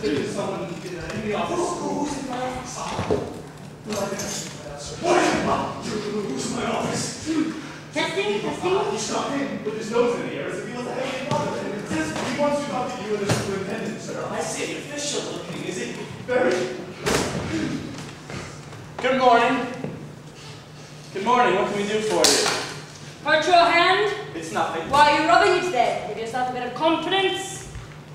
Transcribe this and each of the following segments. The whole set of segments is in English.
There's someone in the office. Who's in my office? Who's in my office? Testing? He shot him with his nose in the air as if he was a heavy mother. He wants to talk to you and the superintendent, sir. I see, official looking, is it? Very. Good morning. Good morning, what can we do for you? Hurt your hand? It's nothing. Why are you rubbing it then? Give yourself a bit of confidence.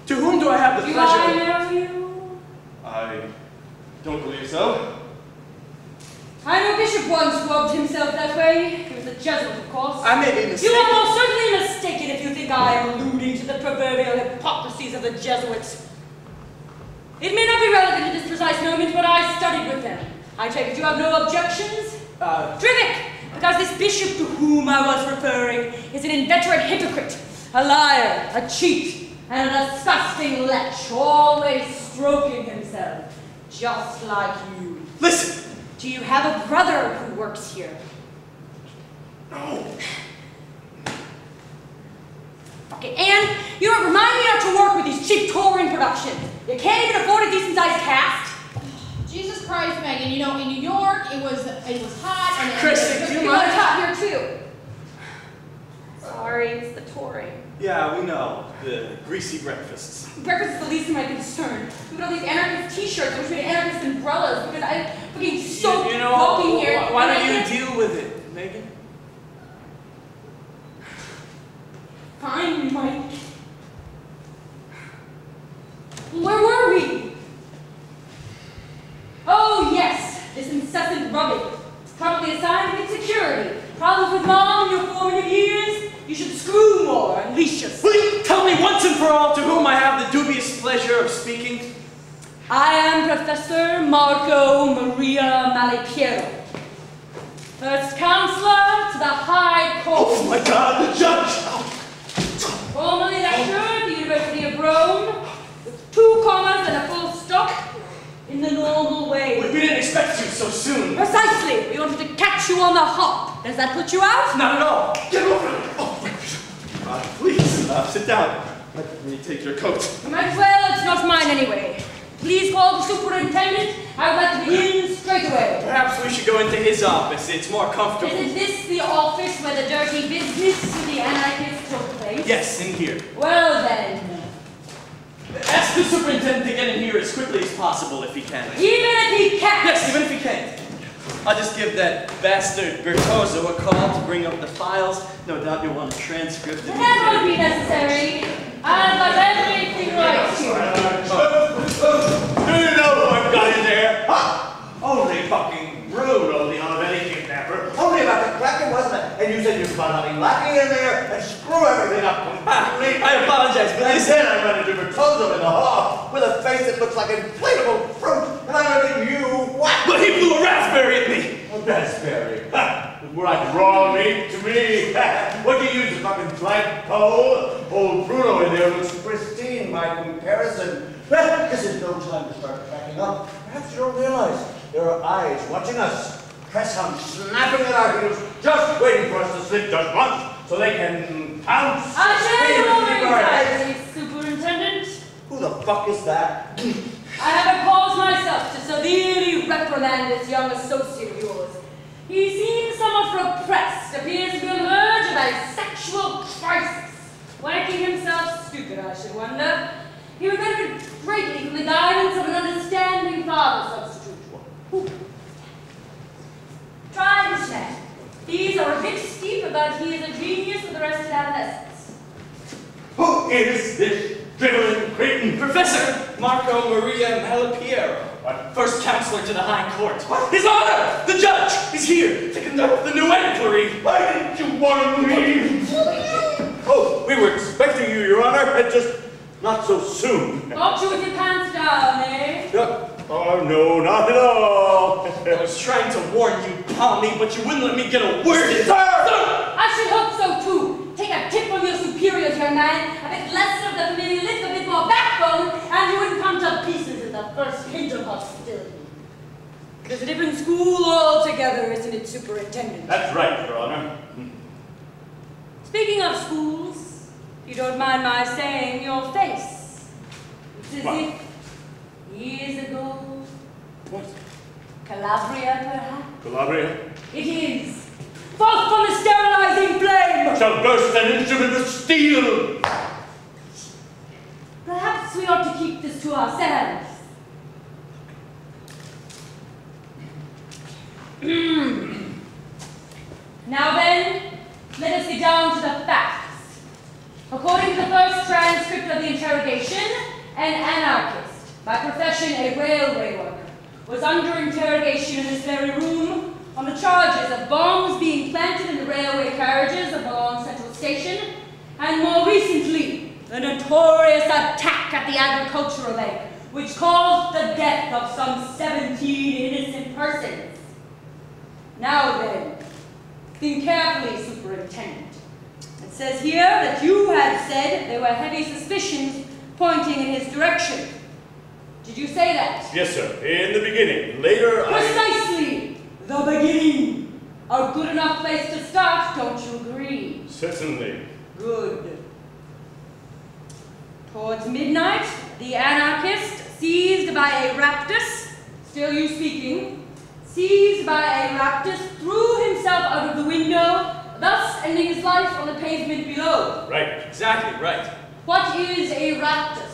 To whom do I have the pleasure? Do I know you? I don't believe so. I know Bishop once rubbed himself that way. He was a Jesuit, of course. I may be mistaken. You are most certainly mistaken if you think I am alluding to the proverbial hypocrisies of the Jesuits. It may not be relevant at this precise moment, but I studied with them. I take it you have no objections? Terrific! Because this bishop to whom I was referring is an inveterate hypocrite, a liar, a cheat, and a disgusting lech, always stroking himself, just like you. Listen! Do you have a brother who works here? No. Okay, and you don't remind me not to work with these cheap touring productions. You can't even afford a decent-sized cast. Jesus Christ, Megan, you know, in New York, it was hot and Kristen, do you mind? It's hot here too. Sorry, it's the touring. Yeah, we know. The greasy breakfasts. Breakfast is the least of my concern. Look at all these anarchist t-shirts, which made anarchist umbrellas, because I'm fucking soaked you know, walking here. Why don't you deal with it, Megan? Fine, Mike. Where were we? Oh, yes, this incessant rubbing. It's probably a sign of insecurity. Problems with mom in your formative years? You should screw more, unleash yourself. Will you tell me once and for all to whom I have the dubious pleasure of speaking? I am Professor Marco Maria Malipiero, first counselor to the High Court. Oh my God, the judge! Formerly lecturer at the University of Rome, with 2 commas and a full stop, in the normal way. We didn't expect you so soon. Precisely. We wanted to catch you on the hop. Does that put you out? Not at all. Get over it. Oh, please, sit down. Let me take your coat. You might as well. It's not mine anyway. Please call the superintendent. I would like to begin straight away. Perhaps we should go into his office. It's more comfortable. Isn't this the office where the dirty business with the anarchists took place? Yes, in here. Well then. Ask the superintendent to get in here as quickly as possible if he can. Even if he can't! Yes, even if he can't. I'll just give that bastard Bertozzo a call to bring up the files. No doubt you'll want a transcript. That won't be necessary. I've got everything right here. Do you know who I've got in there? Huh? Only fucking Bruno, the Olivetti kidnapper. Only about the cracker, wasn't it? And you said you found nothing lacking in there and screw everything up completely. I apologize, but And then I run into Bertozzo in the hall with a face that looks like inflatable fruit, and I look at you, what? But he blew a raspberry at me. A raspberry. Ha! It's more like raw meat to me. What do you use, a fucking flagpole? Old Bruno in there looks pristine by comparison. Well, this is no time to start cracking up. Perhaps you don't realize there are eyes watching us. Press hounds snapping at our heels, just waiting for us to slip just once, so they can pounce. I'll show you over scream, and inside, Superintendent. Who the fuck is that? I have a cause myself to severely reprimand this young associate of yours. He seems somewhat repressed, appears to be on the verge of a sexual crisis. Wanking himself stupid, I should wonder. He would benefit greatly from the guidance of an understanding father substitute. Try this man. These are a bit steep, but he is a genius with arrested adolescents. Who is this dribbling cretin? Professor Marco Maria Malipiero, first counselor to the High Court. What? His Honor, the judge, is here to conduct the new inquiry. Why didn't you warn me? Oh, we were expecting you, Your Honor, and just not so soon. Got you with your pants down, eh? Oh, no, not at all. I was trying to warn you, Palmy, but you wouldn't let me get a word in. Sir! I should hope so too. Take a tip from your superiors, young man. A bit less of the familiar lip, a bit more backbone, and you wouldn't come to pieces at the first hint of hostility. There's a different school altogether, isn't it, Superintendent? That's right, Your Honor. Speaking of schools, If you don't mind my saying, your face. It's as What? if years ago, What? Calabria, perhaps? Calabria? It is. Forth from the sterilizing flame! Shall burst an instrument of steel! Perhaps we ought to keep this to ourselves. Now then, let us get down to the facts. According to the first transcript of the interrogation, an anarchist, by profession a railway worker, was under interrogation in this very room on the charges of bombs being planted in the railway carriages of Milan Central Station, and more recently, the notorious attack at the agricultural bank, which caused the death of some 17 innocent persons. Now then, think carefully, Superintendent. It says here that you had said there were heavy suspicions pointing in his direction. Did you say that? Yes, sir. In the beginning. Later, Precisely! The beginning! A good enough place to start, don't you agree? Certainly. Good. Towards midnight, the anarchist, seized by a raptus, still you speaking, seized by a raptus, threw himself out of the window, thus ending his life on the pavement below. Right. Exactly right. What is a raptus?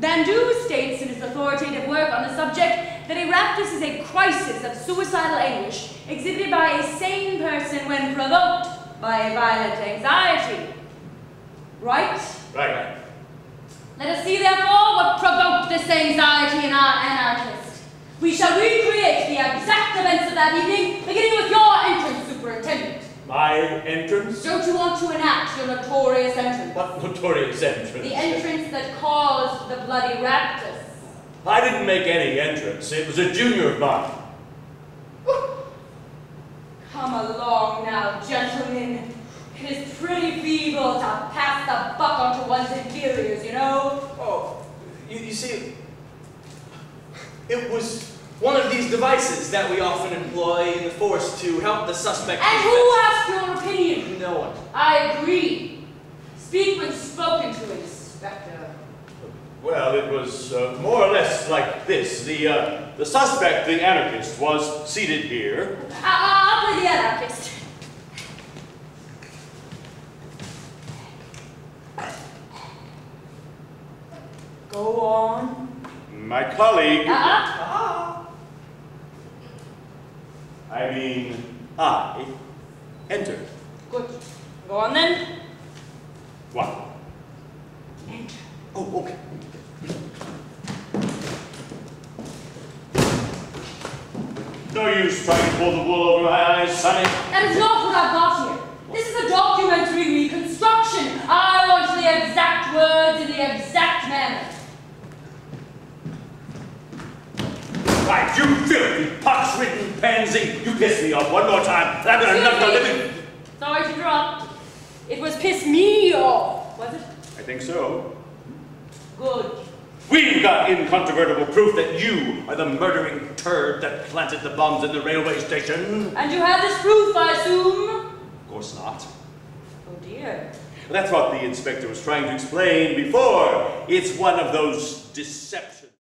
Bandu states in his authoritative work on the subject that a raptus is a crisis of suicidal anguish exhibited by a sane person when provoked by a violent anxiety. Right? Right. Let us see, therefore, what provoked this anxiety in our anarchist. We shall recreate the exact events of that evening, beginning with your entrance, Superintendent. My entrance? Don't you want to enact your notorious entrance? What notorious entrance? The entrance that caused the bloody raptus. I didn't make any entrance. It was a junior of mine. Come along now, gentlemen. It is pretty feeble to pass the buck onto one's inferiors, you know? Oh, you see, it was one of these devices that we often employ in the force to help the suspect. And who asked your opinion? No one. I agree. Speak when spoken to, Inspector. Well, it was more or less like this. The suspect, the anarchist, was seated here. I'll play the anarchist. Go on. My colleague, Uh-uh. I entered. Good. Go on then. What? Enter. Oh, okay. No use trying to pull the wool over my eyes, Sonny. That is not what I've got here. This is a documentary reconstruction. I want the exact words in the exact manner. Right, you filthy, pox-ridden pansy! You pissed me off one more time, and I've got enough to live in. Sorry to interrupt. It was piss me off, was it? I think so. Good. We've got incontrovertible proof that you are the murdering turd that planted the bombs in the railway station. And you have this proof, I assume? Of course not. Oh dear. That's what the inspector was trying to explain before. It's one of those deceptions.